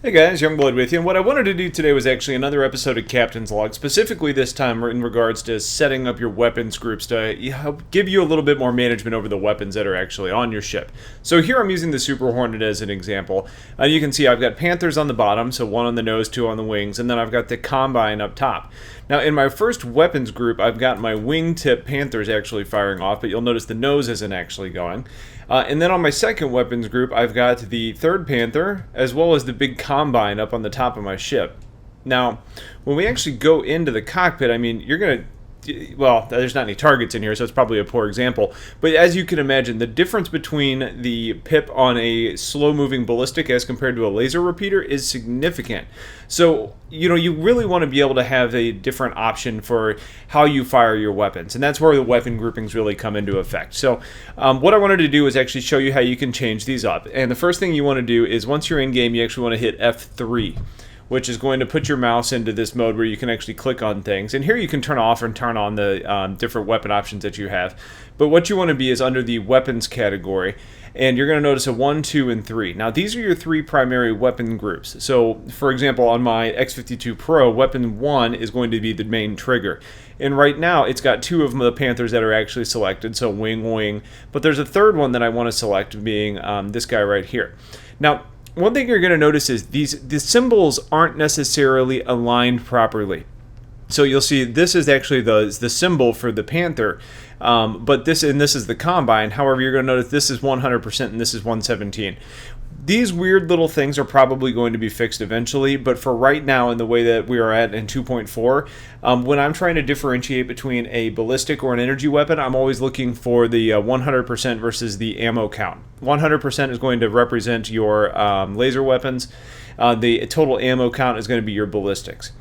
Hey guys, Youngblood with you, and what I wanted to do today was actually another episode of Captain's Log, specifically this time in regards to setting up your weapons groups to help give you a little bit more management over the weapons that are actually on your ship. So here I'm using the Super Hornet as an example. You can see I've got Panthers on the bottom, so one on the nose, two on the wings, and then I've got the Combine up top. Now in my first weapons group, I've got my wingtip Panthers actually firing off, but you'll notice the nose isn't actually going. And then on my second weapons group, I've got the third Panther, as well as the big Combine up on the top of my ship. Now, when we actually go into the cockpit, I mean, you're going to... Well, there's not any targets in here, so it's probably a poor example. But as you can imagine, the difference between the pip on a slow-moving ballistic as compared to a laser repeater is significant. So, you really want to be able to have a different option for how you fire your weapons. And that's where the weapon groupings really come into effect. So, what I wanted to do is actually show you how you can change these up. And the first thing you want to do is once you're in-game, you actually want to hit F3. Which is going to put your mouse into this mode where you can actually click on things. And here you can turn off and turn on the different weapon options that you have. But what you want to be is under the weapons category. And you're going to notice a 1, 2, and 3. Now these are your three primary weapon groups. So for example, on my X52 Pro, weapon 1 is going to be the main trigger. And right now it's got two of the Panthers that are actually selected, so wing, wing. But there's a third one that I want to select, being this guy right here. Now, one thing you're going to notice is the symbols aren't necessarily aligned properly. So you'll see this is actually the symbol for the Panther, but this is the Combine. However, you're going to notice this is 100% and this is 117. These weird little things are probably going to be fixed eventually, but for right now, in the way that we are at in 2.4, when I'm trying to differentiate between a ballistic or an energy weapon, I'm always looking for the 100% versus the ammo count. 100% is going to represent your laser weapons. The total ammo count is going to be your ballistics.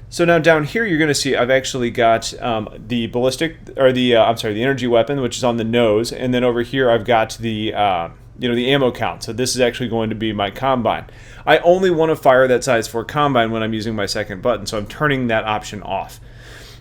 So now down here you're going to see I've actually got the ballistic, or the energy weapon, which is on the nose, and then over here I've got the the ammo count. So this is actually going to be my Combine. I only want to fire that size 4 Combine when I'm using my second button, so I'm turning that option off.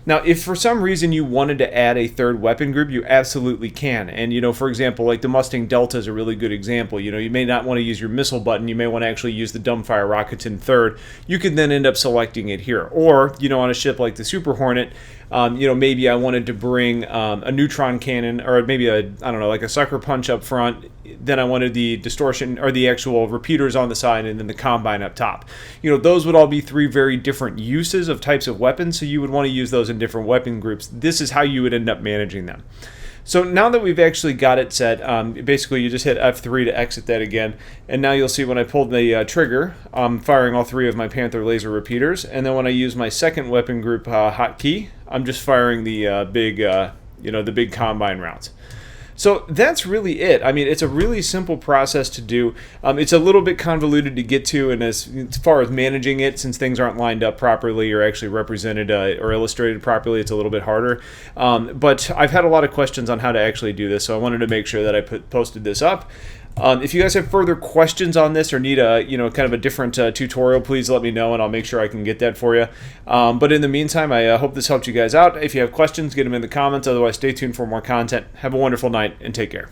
Now, if for some reason you wanted to add a third weapon group, you absolutely can. And, for example, like the Mustang Delta is a really good example. You may not want to use your missile button. You may want to actually use the dumbfire rockets in third. You could then end up selecting it here. Or, on a ship like the Super Hornet, maybe I wanted to bring a neutron cannon, or maybe like a sucker punch up front. Then I wanted the distortion, or the actual repeaters on the side, and then the Combine up top. Those would all be three very different uses of types of weapons, so you would want to use those in different weapon groups. This is how you would end up managing them. So now that we've actually got it set, basically you just hit F3 to exit that again, and now you'll see when I pull the trigger, I'm firing all three of my Panther laser repeaters, and then when I use my second weapon group hotkey, I'm just firing the big Combine rounds. So that's really it. I mean, it's a really simple process to do. It's a little bit convoluted to get to, and as far as managing it, since things aren't lined up properly or actually represented or illustrated properly, it's a little bit harder. But I've had a lot of questions on how to actually do this, so I wanted to make sure that I posted this up. If you guys have further questions on this or need a kind of a different tutorial, please let me know and I'll make sure I can get that for you. But in the meantime, I hope this helped you guys out. If you have questions, get them in the comments. Otherwise, stay tuned for more content. Have a wonderful night and take care.